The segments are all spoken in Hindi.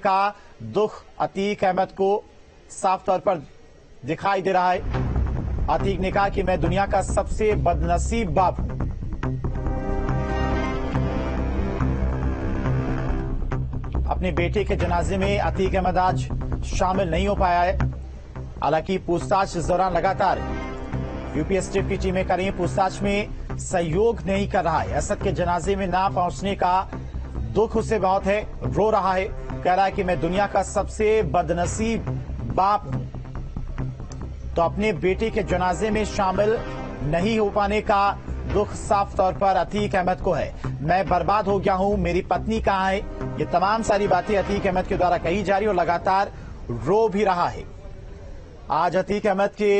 का दुख अतीक अहमद को साफ तौर पर दिखाई दे रहा है। अतीक ने कहा कि मैं दुनिया का सबसे बदनसीब बाप हूं। अपने बेटे के जनाजे में अतीक अहमद आज शामिल नहीं हो पाया है। हालांकि पूछताछ इस दौरान लगातार यूपी एसटीएफ की टीमें कर रही हैं, पूछताछ में सहयोग नहीं कर रहा है। असद के जनाजे में ना पहुंचने का दुख उसे बहुत है, रो रहा है, कह रहा है कि मैं दुनिया का सबसे बदनसीब बाप हूं। तो अपने बेटे के जनाजे में शामिल नहीं हो पाने का दुख साफ तौर पर अतीक अहमद को है। मैं बर्बाद हो गया हूं, मेरी पत्नी कहां है, ये तमाम सारी बातें अतीक अहमद के द्वारा कही जा रही और लगातार रो भी रहा है। आज अतीक अहमद के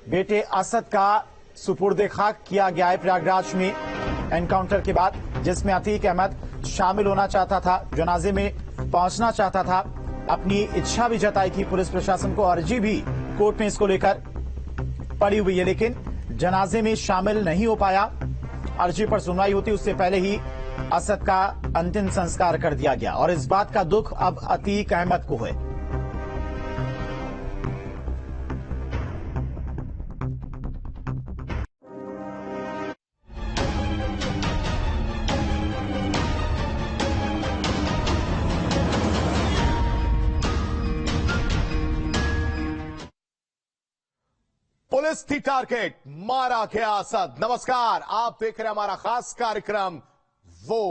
बेटे असद का सुपुर्द खाक किया गया है प्रयागराज में एनकाउंटर के बाद, जिसमें अतीक अहमद शामिल होना चाहता था, जनाजे में पहुंचना चाहता था, अपनी इच्छा भी जताई थी। पुलिस प्रशासन को अर्जी भी कोर्ट में इसको लेकर पड़ी हुई है, लेकिन जनाजे में शामिल नहीं हो पाया। अर्जी पर सुनवाई होती उससे पहले ही असद का अंतिम संस्कार कर दिया गया और इस बात का दुख अब अतीक अहमद को है। पुलिस थी टारगेट, मारा गया असद। नमस्कार, आप देख रहे हैं हमारा खास कार्यक्रम वो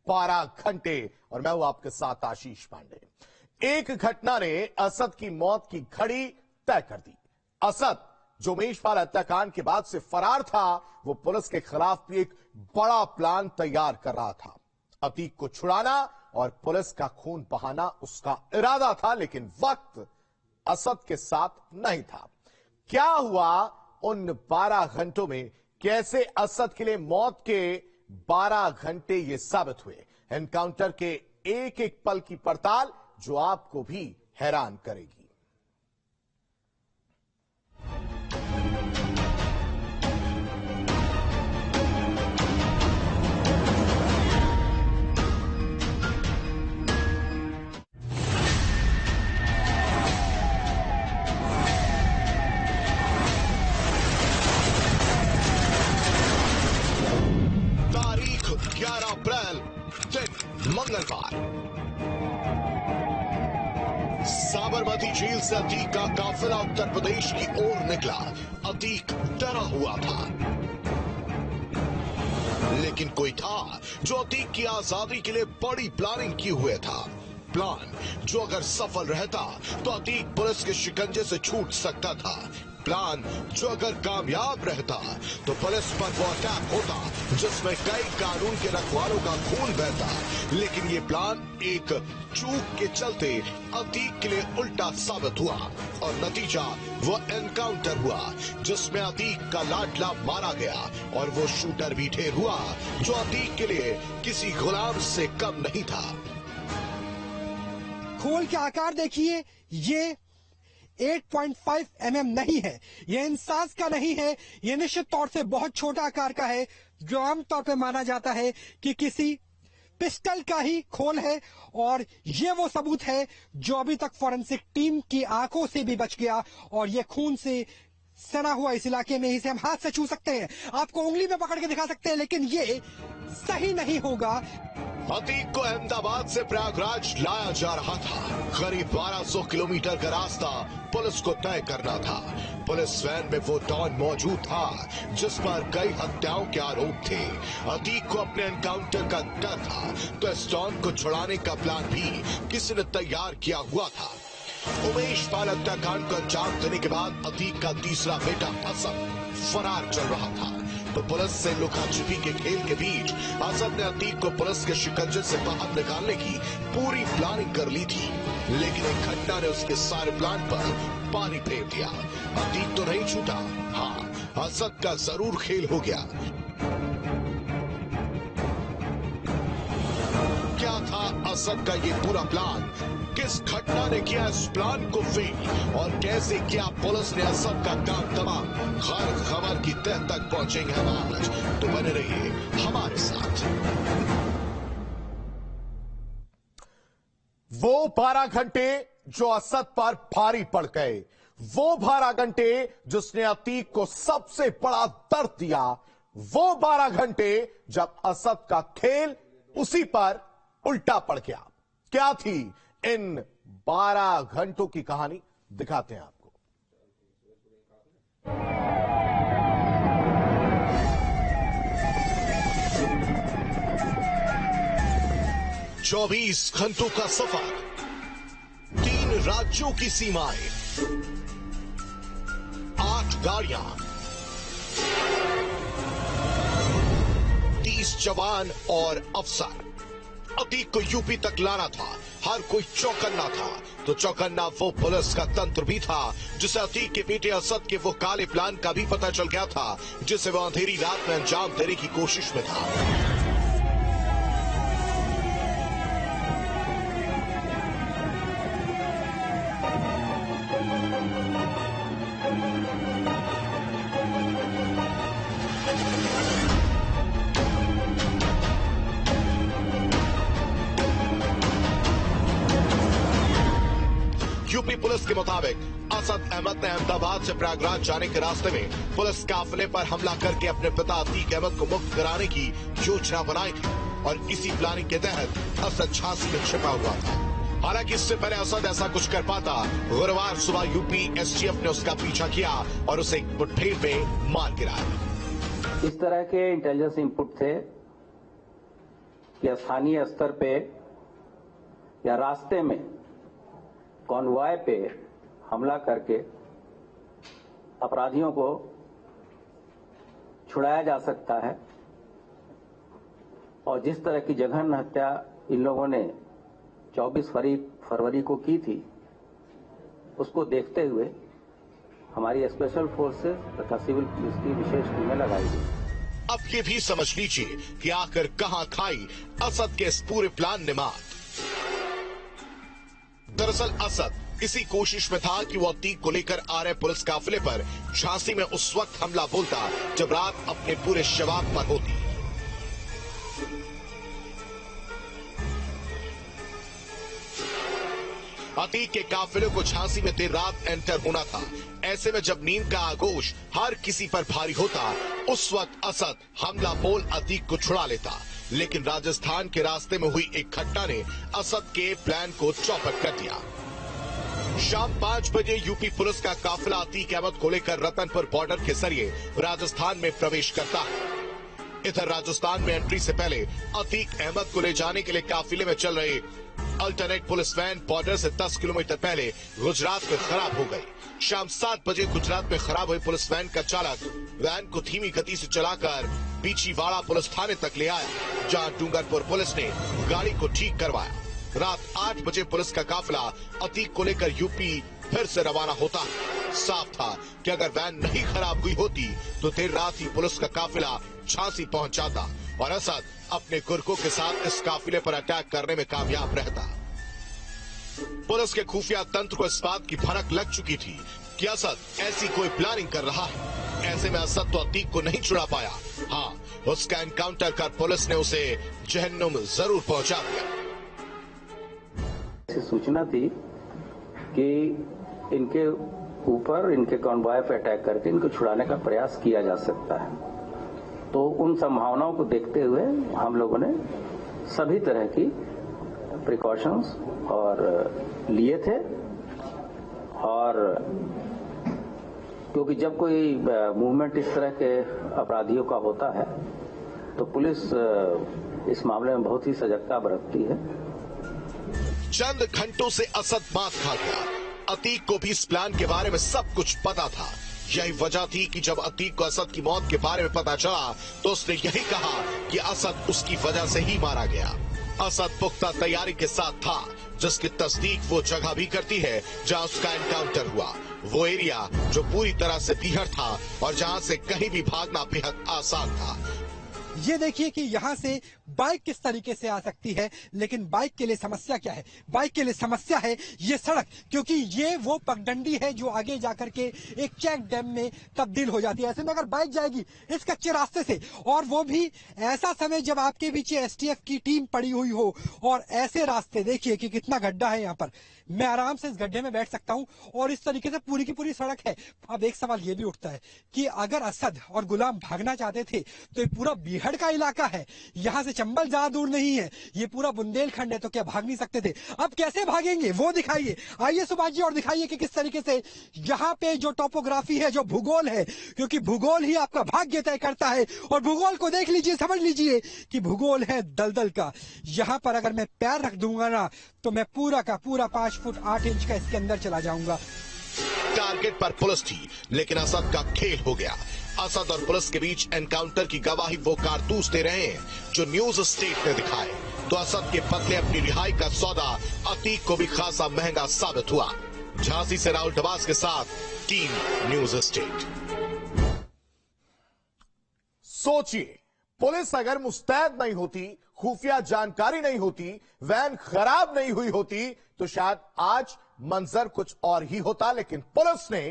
12 घंटे और मैं हूं आपके साथ आशीष पांडे। एक घटना ने असद की मौत की घड़ी तय कर दी। असद जो उमेशपाल हत्याकांड के बाद से फरार था, वो पुलिस के खिलाफ भी एक बड़ा प्लान तैयार कर रहा था। अतीक को छुड़ाना और पुलिस का खून बहाना उसका इरादा था, लेकिन वक्त असद के साथ नहीं था। क्या हुआ उन 12 घंटों में, कैसे असद के लिए मौत के 12 घंटे ये साबित हुए? एनकाउंटर के एक एक पल की पड़ताल जो आपको भी हैरान करेगी। तारीख 11 अप्रैल, दिन मंगलवार। साबरमती झील से अतीक का काफिला उत्तर प्रदेश की ओर निकला। अतीक डरा हुआ था, लेकिन कोई था जो अतीक की आजादी के लिए बड़ी प्लानिंग किए हुए था। प्लान जो अगर सफल रहता तो अतीक पुलिस के शिकंजे से छूट सकता था। प्लान जो अगर कामयाब रहता तो पुलिस पर वो अटैक होता जिसमें कई कानून के रखवालों का खून बहता। लेकिन ये प्लान एक चूक के चलते अतीक के लिए उल्टा साबित हुआ और नतीजा वो एनकाउंटर हुआ जिसमें अतीक का लाडला मारा गया और वो शूटर भी ढेर हुआ जो अतीक के लिए किसी गुलाम से कम नहीं था। खोल के आकार देखिए, ये 8.5 mm नहीं है, ये इंसास का नहीं है, ये निश्चित तौर से बहुत छोटा आकार का है, जो आमतौर पे माना जाता है कि किसी पिस्टल का ही खोल है। और ये वो सबूत है जो अभी तक फॉरेंसिक टीम की आंखों से भी बच गया और ये खून से सना हुआ इस इलाके में इसे हम हाथ से छू सकते हैं, आपको उंगली में पकड़ के दिखा सकते हैं, लेकिन ये सही नहीं होगा। अतीक को अहमदाबाद से प्रयागराज लाया जा रहा था। करीब 1200 किलोमीटर का रास्ता पुलिस को तय करना था। पुलिस वैन में वो डॉन मौजूद था जिस पर कई हत्याओं के आरोप थे। अतीक को अपने एनकाउंटर का डर था, तो इस डॉन को छुड़ाने का प्लान भी किसी ने तैयार किया हुआ था। उमेशपाल हत्याकांड को अंजाम देने के बाद अतीक का तीसरा बेटा असद फरार चल रहा था, तो पुलिस से लुका छिपी के खेल के बीच असद ने अतीक को पुलिस के शिकंजे से बाहर निकालने की पूरी प्लानिंग कर ली थी। लेकिन एक घटना ने उसके सारे प्लान पर पानी फेर दिया। अतीक तो नहीं छूटा, हाँ, असद का जरूर खेल हो गया। क्या था असद का ये पूरा प्लान? किस घटना ने किया इस प्लान को फेल और कैसे किया पुलिस ने असद का काम तमाम? हर खबर की तह तक पहुंचेंगे हम आज, तो बने रहिए हमारे साथ। वो 12 घंटे जो असद पर भारी पड़ गए, वो 12 घंटे जिसने अतीक को सबसे बड़ा दर्द दिया, वो 12 घंटे जब असद का खेल उसी पर उल्टा पड़ गया। क्या थी इन 12 घंटों की कहानी, दिखाते हैं आपको। 24 घंटों का सफर, 3 राज्यों की सीमाएं, 8 गाड़ियां, 30 जवान और अफसर। अतीक को यूपी तक लाना था, हर कोई चौकन्ना था। तो चौकन्ना वो पुलिस का तंत्र भी था जिसे अतीक के बेटे असद के वो काले प्लान का भी पता चल गया था, जिसे वो अंधेरी रात में अंजाम देने की कोशिश में था। यूपी पुलिस के मुताबिक असद अहमद ने अहमदाबाद से प्रयागराज जाने के रास्ते में पुलिस काफिले पर हमला करके अपने पिता अतीक अहमद को मुक्त कराने की योजना बनाई थी और इसी प्लानिंग के तहत असद झांसी में छिपा हुआ था। हालांकि इससे पहले असद ऐसा कुछ कर पाता, गुरुवार सुबह यूपी एसटीएफ ने उसका पीछा किया और उसे एक मुठभेड़ में मार गिराया। इस तरह के इंटेलिजेंस इनपुट थे कि स्थानीय स्तर पे या रास्ते में कॉन्वॉय पे हमला करके अपराधियों को छुड़ाया जा सकता है और जिस तरह की जघन्य हत्या इन लोगों ने 24 फरवरी को की थी, उसको देखते हुए हमारी स्पेशल फोर्सेस तथा सिविल पुलिस की विशेष टीमें लगाई गई। अब ये भी समझ लीजिए कि आखिर कहां खाई असद के इस पूरे प्लान ने मात। दरअसल असद इसी कोशिश में था कि वो अतीक को लेकर आ रहे पुलिस काफिले पर झांसी में उस वक्त हमला बोलता जब रात अपने पूरे शबाब पर होती। अतीक के काफिले को झांसी में देर रात एंटर होना था। ऐसे में जब नींद का आगोश हर किसी पर भारी होता, उस वक्त असद हमला बोल अतीक को छुड़ा लेता। लेकिन राजस्थान के रास्ते में हुई एक घटना ने असद के प्लान को चौपट कर दिया। शाम 5 बजे यूपी पुलिस का काफिला अतीक अहमद को लेकर रतनपुर बॉर्डर के जरिए राजस्थान में प्रवेश करता है। इधर राजस्थान में एंट्री से पहले अतीक अहमद को ले जाने के लिए काफिले में चल रहे अल्टरनेट पुलिस वैन बॉर्डर से 10 किलोमीटर पहले गुजरात में खराब हो गई। शाम 7 बजे गुजरात में खराब हुई पुलिस वैन का चालक वैन को धीमी गति से चलाकर बीचीवाड़ा पुलिस थाने तक ले आया, जहां डूंगरपुर पुलिस ने गाड़ी को ठीक करवाया। रात 8 बजे पुलिस का काफिला अतीक को लेकर यूपी फिर से रवाना होता है। साफ था कि अगर वैन नहीं खराब हुई होती तो देर रात ही पुलिस का काफिला झांसी पहुंच जाता और असद अपने गुर्गों के साथ इस काफिले पर अटैक करने में कामयाब रहता। पुलिस के खुफिया तंत्र को इस बात की भनक लग चुकी थी कि असद ऐसी कोई प्लानिंग कर रहा है। ऐसे में असद तो अतीक को नहीं छुड़ा पाया। हाँ, उसका एनकाउंटर कर पुलिस ने उसे जहन्नुम जरूर पहुंचा दिया। सूचना थी कि इनके ऊपर इनके कॉन्वॉय पे अटैक करके इनको छुड़ाने का प्रयास किया जा सकता है। तो उन संभावनाओं को देखते हुए हम लोगों ने सभी तरह की प्रिकॉशंस और लिए थे। और क्योंकि जब कोई मूवमेंट इस तरह के अपराधियों का होता है तो पुलिस इस मामले में बहुत ही सजगता बरतती है। चंद घंटों से असद मात खा गया। अतीक को भी इस प्लान के बारे में सब कुछ पता था। यही वजह थी कि जब अतीक को असद की मौत के बारे में पता चला तो उसने यही कहा कि असद उसकी वजह से ही मारा गया। असद पुख्ता तैयारी के साथ था, जिसकी तस्दीक वो जगह भी करती है जहां उसका एनकाउंटर हुआ। वो एरिया जो पूरी तरह से बीहड़ था और जहां से कहीं भी भागना बेहद आसान था। ये देखिए कि यहाँ से बाइक किस तरीके से आ सकती है, लेकिन बाइक के लिए समस्या क्या है? बाइक के लिए समस्या है ये सड़क, क्योंकि ये वो पगडंडी है जो आगे जाकर के एक चेक डैम में तब्दील हो जाती है। ऐसे में अगर बाइक जाएगी इस कच्चे रास्ते से, और वो भी ऐसा समय जब आपके पीछे एसटीएफ की टीम पड़ी हुई हो, और ऐसे रास्ते देखिए कि कितना गड्ढा है यहाँ पर। मैं आराम से इस गड्ढे में बैठ सकता हूँ, और इस तरीके से पूरी की पूरी सड़क है। अब एक सवाल ये भी उठता है कि अगर असद और गुलाम भागना चाहते थे तो ये पूरा बीहड़ का इलाका है, यहाँ से चंबल ज्यादा दूर नहीं है, ये पूरा बुंदेलखंड है, तो क्या भाग नहीं सकते थे? अब कैसे भागेंगे वो दिखाइए। आइए सुभाष जी, और दिखाइए कि किस तरीके से यहाँ पे जो टोपोग्राफी है, जो भूगोल है, क्योंकि भूगोल ही आपका भाग्य तय करता है। और भूगोल को देख लीजिए, समझ लीजिए कि भूगोल है दलदल का। यहाँ पर अगर मैं पैर रख दूंगा ना, तो मैं पूरा का पूरा 5 फुट 8 इंच का इसके अंदर चला जाऊंगा। टारगेट पर पुलिस थी, लेकिन असद का खेल हो गया। असद और पुलिस के बीच एनकाउंटर की गवाही वो कारतूस दे रहे हैं जो न्यूज स्टेट ने दिखाए। तो असद के बदले अपनी रिहाई का सौदा अतीक को भी खासा महंगा साबित हुआ। झांसी से राहुल डबास के साथ टीम न्यूज स्टेट। सोचिए, पुलिस अगर मुस्तैद नहीं होती, खुफिया जानकारी नहीं होती, वैन खराब नहीं हुई होती, तो शायद आज मंजर कुछ और ही होता। लेकिन पुलिस ने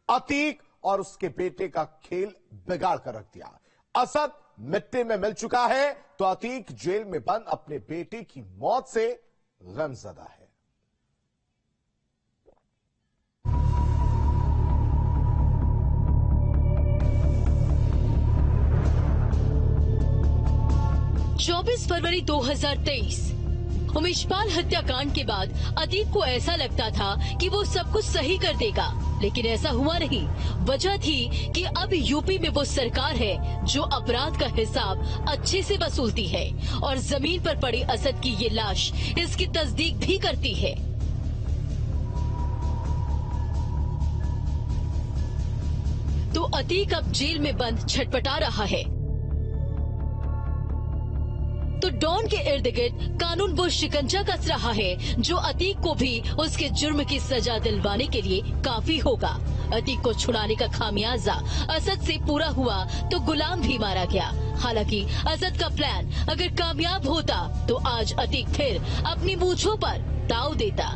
अतीक और उसके बेटे का खेल बिगाड़ कर रख दिया। असद मिट्टी में मिल चुका है, तो अतीक जेल में बंद अपने बेटे की मौत से गमज़दा है। फरवरी 2023 उमेशपाल हत्याकांड के बाद अतीक को ऐसा लगता था कि वो सब कुछ सही कर देगा, लेकिन ऐसा हुआ नहीं। वजह थी कि अब यूपी में वो सरकार है जो अपराध का हिसाब अच्छे से वसूलती है, और जमीन पर पड़ी असद की ये लाश इसकी तस्दीक भी करती है। तो अतीक अब जेल में बंद छटपटा रहा है। तो डॉन के इर्द गिर्द कानून वो शिकंजा कस रहा है जो अतीक को भी उसके जुर्म की सजा दिलवाने के लिए काफी होगा। अतीक को छुड़ाने का खामियाजा असद से पूरा हुआ तो गुलाम भी मारा गया। हालांकि असद का प्लान अगर कामयाब होता तो आज अतीक फिर अपनी मूंछों पर दाव देता।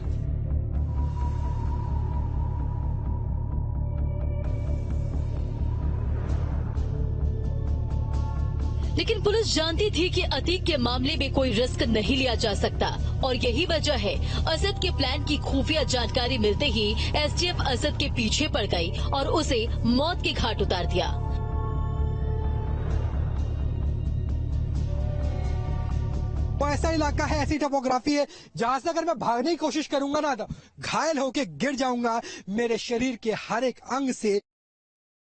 लेकिन पुलिस जानती थी कि अतीक के मामले में कोई रिस्क नहीं लिया जा सकता, और यही वजह है असद के प्लान की खुफिया जानकारी मिलते ही एसटीएफ असद के पीछे पड़ गई और उसे मौत के घाट उतार दिया। वो ऐसा इलाका है, ऐसी टोपोग्राफी है जहां से अगर मैं भागने की कोशिश करूंगा ना, तो घायल होके गिर जाऊंगा। मेरे शरीर के हर एक अंग से